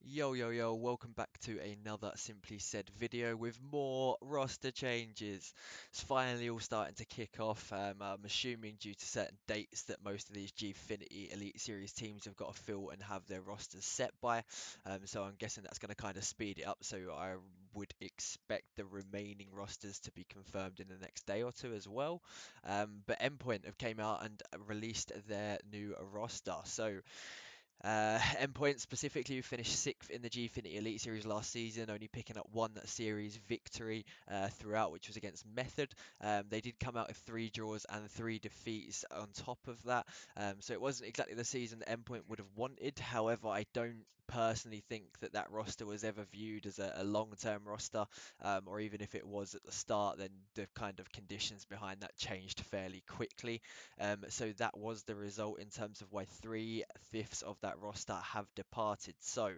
Yo, yo, yo, welcome back to another Simply Said video with more roster changes. It's finally all starting to kick off. I'm assuming due to certain dates that most of these Gfinity Elite Series teams have got to fill and have their rosters set by. So I'm guessing that's going to kind of speed it up. So I would expect the remaining rosters to be confirmed in the next day or two as well. But Endpoint have came out and released their new roster. So Endpoint specifically, who finished sixth in the Gfinity Elite Series last season, only picking up one series victory throughout, which was against Method. They did come out with three draws and three defeats on top of that, so it wasn't exactly the season that Endpoint would have wanted. However, I don't personally think that that roster was ever viewed as a long-term roster, or even if it was at the start, then the kind of conditions behind that changed fairly quickly. So that was the result in terms of why three-fifths of that roster have departed. So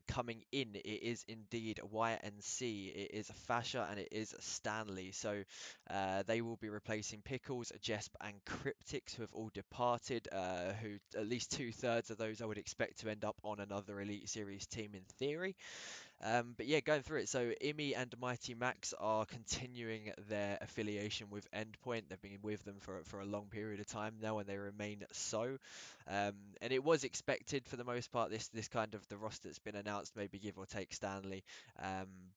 coming in, it is indeed YNC, it is Fascia, and it is Stanley. So they will be replacing Pickles, Jesp, and Cryptics, who have all departed. Who at least two-thirds of those I would expect to end up on another Elite Series team in theory. But yeah, going through it. So Imi and Mighty Max are continuing their affiliation with Endpoint. They've been with them for a long period of time now, and they remain so. And it was expected for the most part. This kind of the roster that's been announced, maybe give or take Stanley.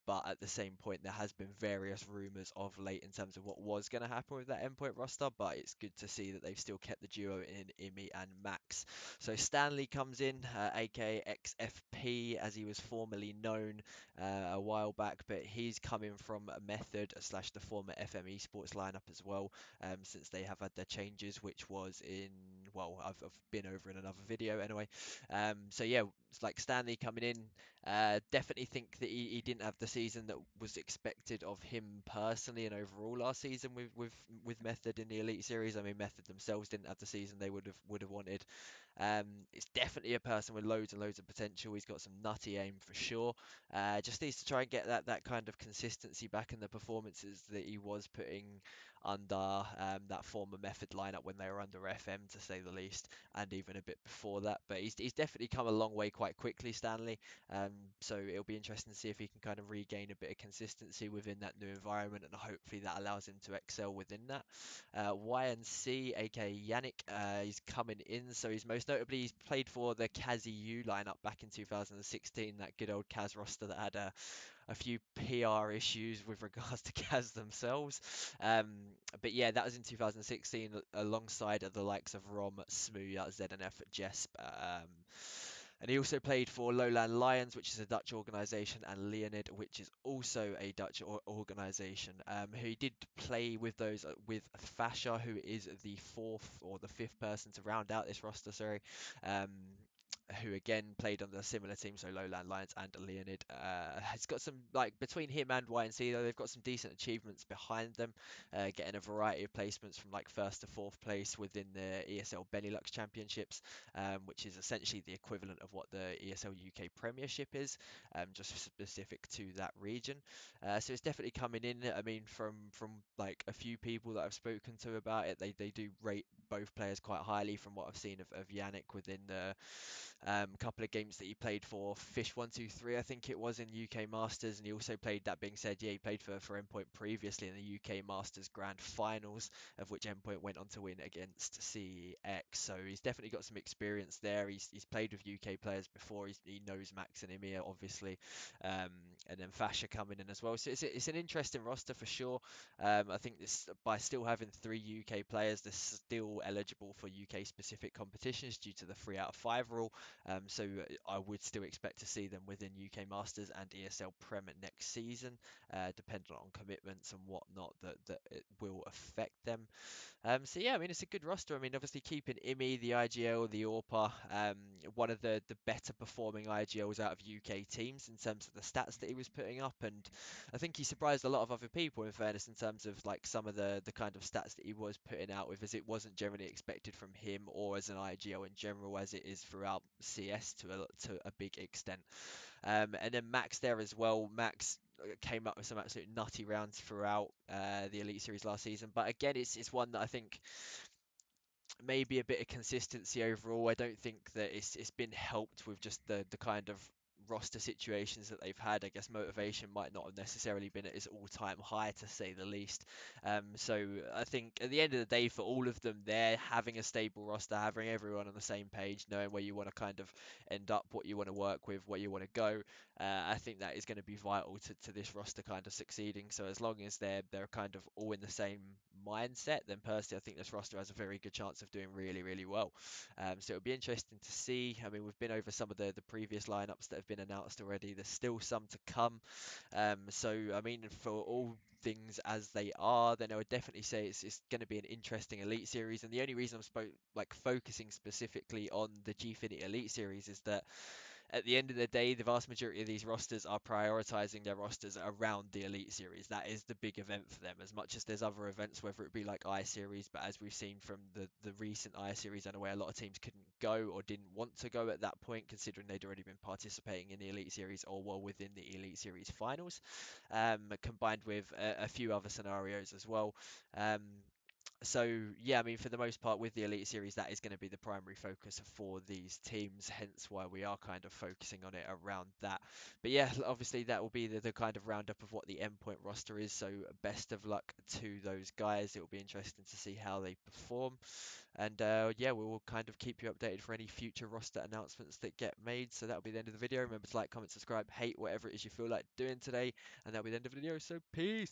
But at the same point, there has been various rumors of late in terms of what was going to happen with that Endpoint roster. But it's good to see that they've still kept the duo in Imi and Max. So Stanley comes in, aka XFP, as he was formerly known a while back, but he's coming from Method slash the former FME Sports lineup as well, since they have had their changes, which was in, well, I've been over in another video anyway. So yeah, it's like Stanley coming in. Definitely think that he didn't have the season that was expected of him personally and overall last season with Method in the Elite Series. I mean, Method themselves didn't have the season they would have wanted. It's definitely a person with loads and loads of potential. He's got some nutty aim for sure. Just needs to try and get that kind of consistency back in the performances that he was putting under that former Method lineup when they were under FM, to say the least, and even a bit before that. But he's definitely come a long way quite quickly, Stanley. So it'll be interesting to see if he can kind of regain a bit of consistency within that new environment, and hopefully that allows him to excel within that. YNC, aka Yannick, he's coming in. So he's played for the Kazi U lineup back in 2016, that good old Kaz roster that had a few PR issues with regards to Kaz themselves. But yeah, that was in 2016 alongside the likes of Rom, Smooth, ZNF, Jesp. And he also played for Lowland Lions, which is a Dutch organisation, and Leonid, which is also a Dutch organisation. Who he did play with those with Fascia, who is the fourth or the fifth person to round out this roster. Sorry. Who again played on the similar team, so Lowland Lions and Leonid. Has got some, like, between him and YNC though, they've got some decent achievements behind them, getting a variety of placements from like first to fourth place within the ESL Benelux Championships, which is essentially the equivalent of what the ESL UK Premiership is, just specific to that region. So it's definitely coming in. I mean, from like a few people that I've spoken to about it, they do rate both players quite highly from what I've seen of Yannick within the couple of games that he played for Fish 123, I think it was, in UK Masters, and he also played, that being said, yeah, he played for Endpoint previously in the UK Masters Grand Finals, of which Endpoint went on to win against CX. So he's definitely got some experience there. He's played with UK players before. He knows Max and Emir, obviously, and then Fascia coming in as well. So it's an interesting roster for sure. I think this, by still having three UK players, they're still eligible for UK specific competitions due to the 3 out of 5 rule. So I would still expect to see them within UK Masters and ESL Prem next season, depending on commitments and whatnot that it will affect them. So yeah, I mean, it's a good roster. I mean, obviously keeping Imi, the IGL, the Orpa, one of the better performing IGLs out of UK teams in terms of the stats that he was putting up, and I think he surprised a lot of other people, in fairness, in terms of like some of the kind of stats that he was putting out with, as it wasn't generally expected from him or as an IGL in general, as it is throughout CS to a big extent. And then Max there as well. Max came up with some absolute nutty rounds throughout the Elite Series last season, but again, it's one that I think maybe a bit of consistency overall. I don't think that it's been helped with just the kind of roster situations that they've had. I guess motivation might not have necessarily been at its all-time high, to say the least. So I think at the end of the day, for all of them, they're having a stable roster, having everyone on the same page, knowing where you want to kind of end up, what you want to work with, where you want to go. I think that is going to be vital to this roster kind of succeeding. So as long as they're kind of all in the same mindset, then personally I think this roster has a very good chance of doing really, really well. So it'll be interesting to see. I mean, we've been over some of the previous lineups that have been announced already. There's still some to come. So I mean, for all things as they are, then I would definitely say it's going to be an interesting Elite Series. And the only reason like focusing specifically on the Gfinity Elite Series is that at the end of the day, the vast majority of these rosters are prioritizing their rosters around the Elite Series. That is the big event for them, as much as there's other events, whether it be like I Series, but as we've seen from the recent I Series, and where a lot of teams couldn't go or didn't want to go at that point, considering they'd already been participating in the Elite Series or were within the Elite Series finals, combined with a few other scenarios as well. So yeah, I mean, for the most part, with the Elite Series, that is going to be the primary focus for these teams. Hence, why we are kind of focusing on it around that. But yeah, obviously, that will be the kind of roundup of what the Endpoint roster is. So best of luck to those guys. It will be interesting to see how they perform. And yeah, we will kind of keep you updated for any future roster announcements that get made. So that'll be the end of the video. Remember to like, comment, subscribe, hate whatever it is you feel like doing today, and that'll be the end of the video. So peace.